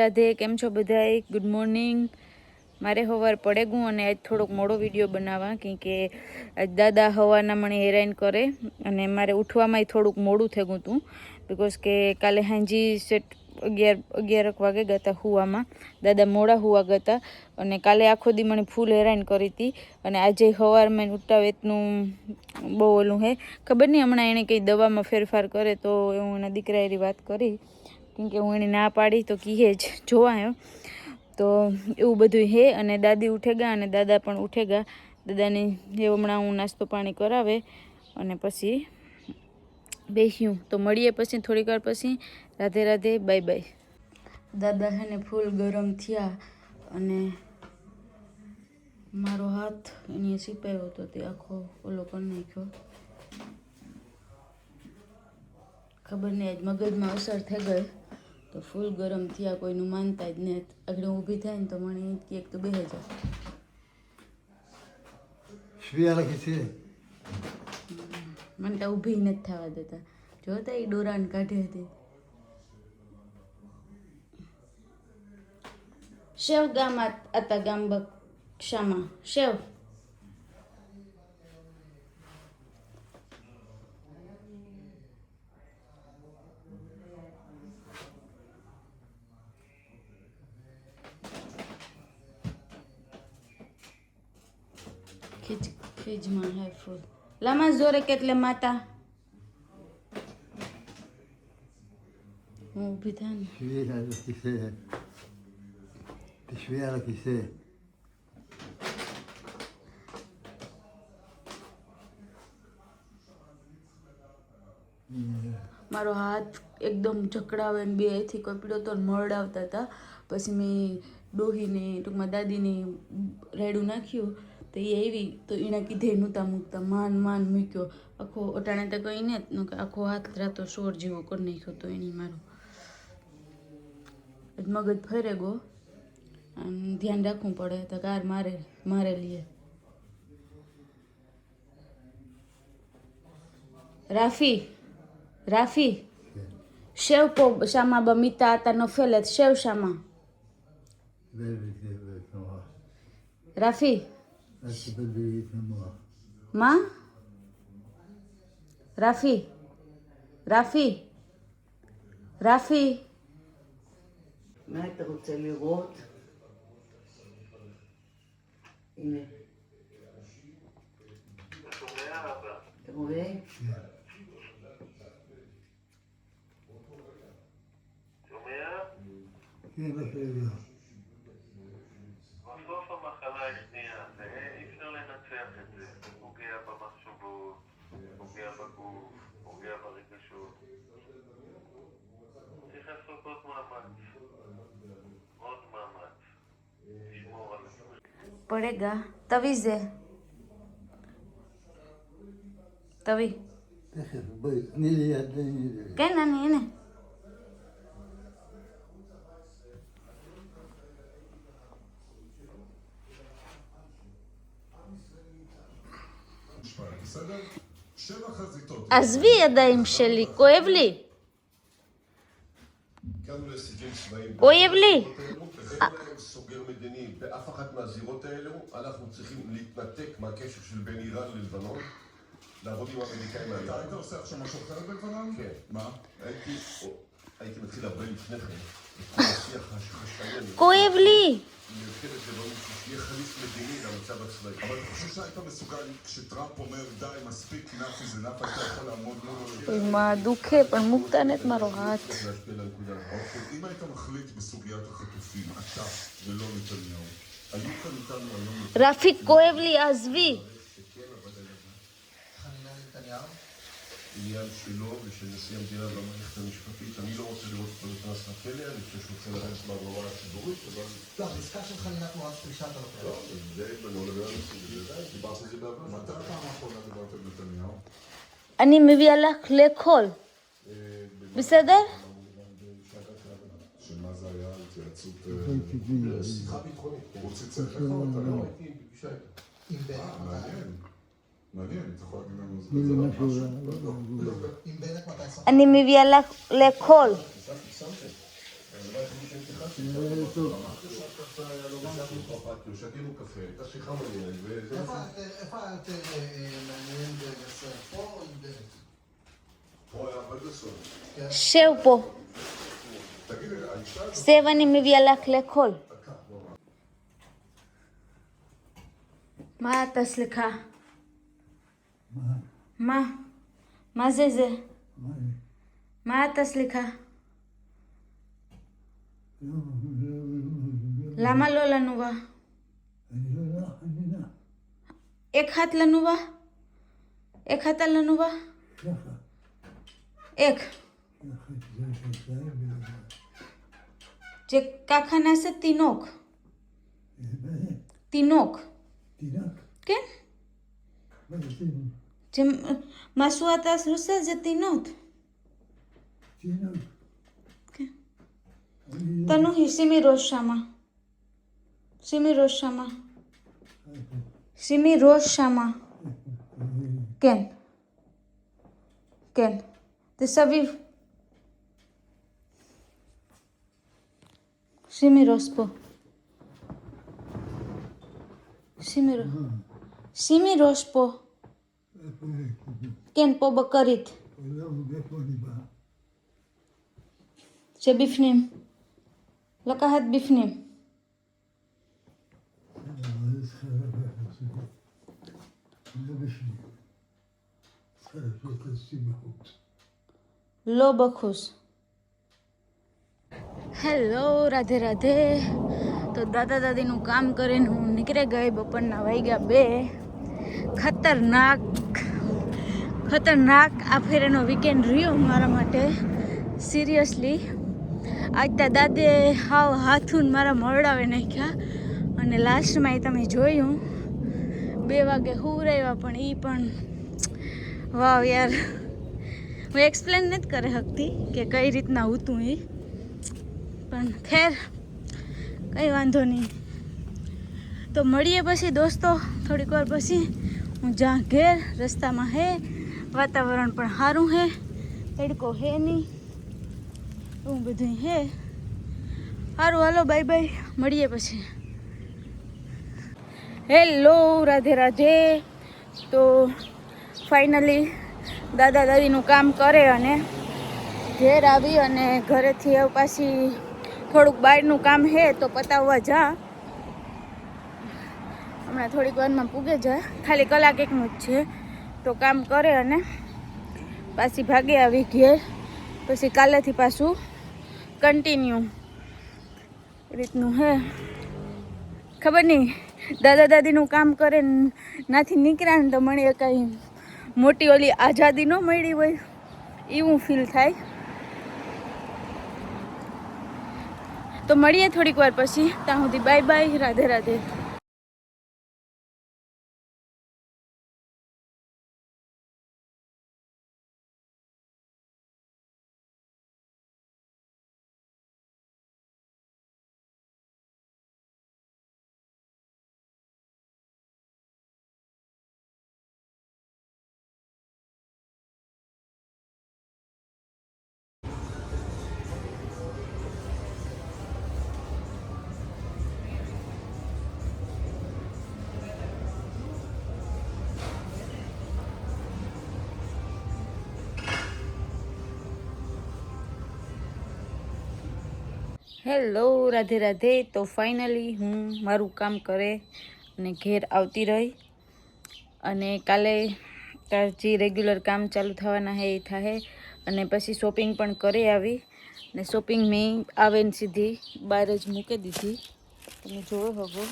રાધે કેમ છો બધાય ગુડ મોર્નિંગ મારે સવાર પડે ગયું અને આજ થોડોક મોડો વિડીયો બનાવવા કેમ કે આજ દાદા સવારના મને હેરાન કરે અને મારે ઉઠવામાં થોડુંક મોડું થઈ ગયું હતું બિકોઝ કે કાલે હાંજી સેટ 11 વાગે ગયા હતા હુવામાં દાદા મોડા હુવા ગયા હતા અને કાલે આખો દી મને ફૂલ હેરાન કરી હતી અને આજે સવારમાં ઉઠાવેતનું બહુ ઓલું હે ખબર નહીં હમણાં એણે કંઈ દવામાં ફેરફાર કરે તો હું એના દીકરા એની વાત કરી કેમ કે હું એને ના પાડી તો કીએ જ જોવા આવ્યો તો એવું બધું હે અને દાદી ઉઠે ગયા અને દાદા પણ ઉઠે ગયા દાદાને એ હમણાં હું નાસ્તો પાણી કરાવે અને પછી બેસ્યું તો મળીએ પછી થોડીક વાર પછી રાધે રાધે બાય બાય દાદા હે ને ફૂલ ગરમ થયા અને મારો હાથ એની સિપાયો હતો તે આખો ઓલો કરી નાખ્યો ખબર નહીં આજ મગજમાં અસર થઈ ગઈ તો ફૂલ ગરમ થયા કોઈનું માનતા જ નહીં આગળ ઊભી થાય ને તો મને એક તો બે હજાર મને તો ઊભી નથી થવા દેતા જોતા એ ડોરાન કાઢે હતી શેવ ગામ આતા ગામ બક્ષામાં શેવ ફ્રીજમાં હે ફૂલ લામાં જોરે કેટલે માતા હું ઊભી થાય ને મારો હાથ એકદમ જકડાવે ને બે થી કપડો તો મરડાવતા હતા પછી મેં ડોહીને ટૂંકમાં દાદીને રેડું નાખ્યું તો એ આવી તો એણે કીધે નહોતા મૂકતા માન મૂક્યો આખો અટાણે તો કંઈ ને આખો હાથ રાતો શોર જેવો કરી નાખ્યો તો એની મારો મગજ ફરે ગો અને ધ્યાન રાખવું પડે તો કાર મારે લઈએ રાફી શેવ પો શામા બમિતા આતા નફેલત શેવ શામા રાફી માં ראפי מה אתה רוצה לראות? הנה. אתה רואה? כן, בסדר. בסוף המחלה השנייה, אי אפשר לנצח את זה. זה פוגע במחשבות, פוגע בגוף, פוגע ברגשות. צריך לעשות עוד מאמץ. עוד מאמץ. לשמור על עצמך. पड़ेगा तवी से तवी תכף, בואי, תני לי יד. כן אני הנה עזבי ידיים שלי, כואב לי. כואב לי. סוגר מדיני באף אחת מהזירות האלו. אנחנו צריכים להתנתק מהקשר של בין איראן ללבנון, לעבוד עם האמריקאים האלה. אתה היית עושה עכשיו משהו אחר בלבנון? כן. מה? הייתי מתחיל הרבה לפני כן. את השיח החשאי. כואב לי. מיוחדת לבנון שיהיה חליף מדיני למצב הצבאי. אבל אתה חושב שהיית מסוגל, כשטראמפ אומר די, מספיק, נאפי זה נאפי, אתה יכול לעמוד מול... માં દુખે પણ મુકતા નથી મારો હાથ. אם היית מחליט בסוגיית החטופים, אתה ולא נתניהו, היו כאן איתנו היום... רפיק כואב לי, עזבי. עניין שלו ושל נשיא המדינה במערכת המשפטית. אני לא רוצה לראות אותו נכנס לכלא, אני חושב שהוא רוצה לרדת מהברמה הציבורית, אבל... לא, העסקה של חנינת מואץ פרישת על הכלא. לא, זה לא לדבר על זה, דיברתי על זה בעבר. מתי הפעם האחרונה דיברת על נתניהו? אני מביאה לך לאכול. בסדר? שמה זה היה? התייעצות... שיחה ביטחונית. הוא ציצח לך אותה, לא? הייתי בפגישה איתו. מעניין. מעניין, אתה יכול להגיד לנו משהו? אני מביאה לך לאכול. תישן כחד. שתינו קפה, הייתה שיחה מעניינת, וזה... איפה היה יותר מעניין בגסר? פה או עם דלת? פה היה הרבה בסוד. שב פה. תגידי, האישה הזאת... שב, אני מביאה לך לאכול. מה אתה סליחה? מה? מה זה זה? מה אתה סליחה? למה לא לנובה? एक हाथ लनुवा, एक हाथ लनुवा, एक जे काखाना से तीनोक तीनोक के जे मासुआता सुसे जे तीनोत तनु ही सिमी रोज शामा כן, כן, תסביב. שימי ראש פה. שימי ראש פה. כן, פה בכרית. שבפנים. לקחת בפנים. לא בחוץ. હેલો, રાધે રાધે. તો દાદા દાદીનું કામ કરીને હું નીકળી ગઈ. બપોરના વાગ્યા 2. ખતરનાક આ ફેરેનો વીકેન્ડ રહ્યો મારા માટે. સિરિયસલી આજ ત્યાં દાદે હાવ હાથું મારા મળાવે નાખ્યા. અને લાસ્ટમાં એ તમે જોયું 2 વાગે હુરાવ્યા. પણ એ પણ વાવ યાર, હું એક્સપ્લેન નથી કરી શકતી કે કઈ રીતના હતું એ. પણ ખેર કંઈ વાંધો નહીં. તો મળીએ પછી દોસ્તો થોડીક વાર પછી. હું જ્યાં ઘેર રસ્તામાં હે, વાતાવરણ પણ સારું હે, તડકો હે નહીં, એવું બધું હે. સારું, હાલો બાય બાય, મળીએ પછી. હેલો, રાધે રાધે. તો ફાઇનલી દાદા દાદીનું કામ કરે અને ઘેર આવી અને ઘરેથી હવે પાછી થોડુંક બહારનું કામ હે તો પતાવવા જા. હમણાં થોડીક વારમાં પૂગે જાય, ખાલી કલાક એકનું જ છે. તો કામ કરે અને પાછી ભાગે આવી ઘેર. પછી કાલેથી પાછું કન્ટિન્યુ રીતનું હે. ખબર નહીં, દાદા દાદીનું કામ કરે નાથી નીકળ્યા ને તો મને કાંઈ મોટી ઓલી આઝાદી ન મળી હોય એવું ફીલ થાય. તો મળીએ થોડીક વાર પછી. ત્યાં સુધી bye bye, Radhe Radhe. Hello, Radhe Radhe. તો ફાઇનલી હું મારું કામ કરે અને ઘેર આવતી રહી. અને કાલે જે રેગ્યુલર કામ ચાલુ થવાના હે એ થાય. અને પછી શોપિંગ પણ કરી આવી. ને શોપિંગ મેં આવીને સીધી બહાર જ મૂકી દીધી. તમે જોવો હગો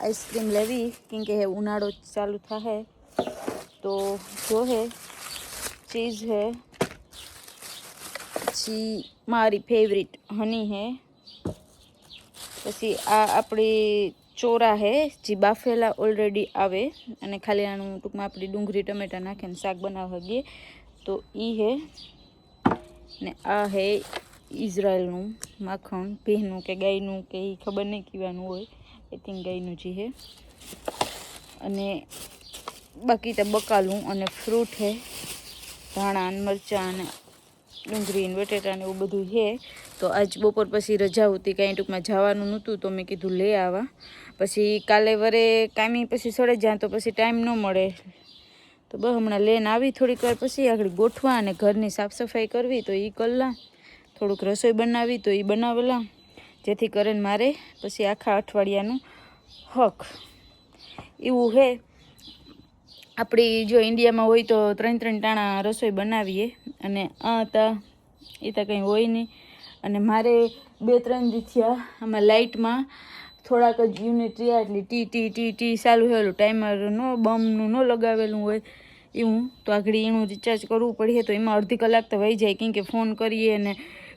આઈસ્ક્રીમ લેવી કેમ કે ઉનાળો ચાલુ થાય તો જો હે ચીઝ હે, પછી મારી ફેવરિટ હની હે, પછી આ આપણી ચોરા હે જે બાફેલા ઓલરેડી આવે અને ખાલી આનું ટૂંકમાં આપણી ડુંગળી ટમેટા નાખીને શાક બનાવવા ગઈએ તો એ હે. ને આ હે ઇઝરાયલનું માખણ, ભીનું કે ગાયનું કે એ ખબર નહીં કહેવાનું હોય, આઈ થિંક ગાયનું જે હે. અને બાકી તો બકાલું અને ફ્રૂટ હે, ધાણા અને મરચાં અને ડુંગળી ને બટેટા ને એવું બધું છે. તો આજ બપોર પછી રજા હતી, કાંઈ ટૂંકમાં જવાનું નહોતું, તો મેં કીધું લઈ આવા. પછી કાલે વરે કામી પછી સડે જ્યાં તો પછી ટાઈમ ન મળે, તો બસ હમણાં લઈને આવી થોડીક વાર પછી આગળ ગોઠવા અને ઘરની સાફ સફાઈ કરવી તો એ કરલા, થોડુંક રસોઈ બનાવી તો એ બનાવેલા, જેથી કરીને મારે પછી આખા અઠવાડિયાનું હક એવું છે. આપણી જો ઇન્ડિયામાં હોય તો 3-3 ટાણા રસોઈ બનાવીએ, અને આ તા એ તો કંઈ હોય નહીં. અને મારે 2-3 દી થયા આમાં લાઇટમાં થોડાક જ યુનિટ રહ્યા, એટલે ટી ચાલુ થયેલું, ટાઈમર બમનું ન લગાવેલું હોય એવું. તો આગળ એનું રિચાર્જ કરવું પડે, તો એમાં અડધી કલાક તો વહી જાય, કેમ કે ફોન કરીએ ને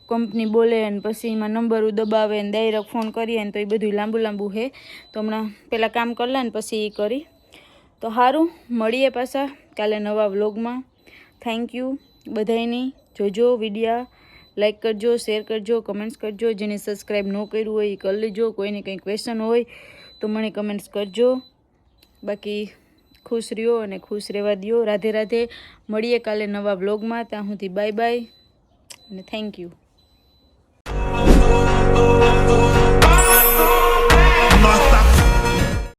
કંપની બોલે ને પછી એમાં નંબર દબાવે ને ડાયરેક્ટ ફોન કરીએ ને, તો એ બધું લાંબુ છે. તો હમણાં પહેલાં કામ કરલા ને પછી એ કરી. તો સારું, મળીએ પાછા કાલે નવા વ્લોગમાં. થેન્ક યુ બધાયની. જોજો વિડીયા, લાઈક કરજો, શેર કરજો, કમેન્ટ્સ કરજો. જેને સબસ્ક્રાઈબ ન કર્યું હોય એ કરી લેજો. કોઈને કંઈ ક્વેશ્ચન હોય તો મને કમેન્ટ્સ કરજો. બાકી ખુશ રહ્યો અને ખુશ રહેવા દો. રાધે રાધે. મળીએ કાલે નવા વ્લોગમાં. ત્યાં સુધી બાય બાય અને થેન્ક યુ.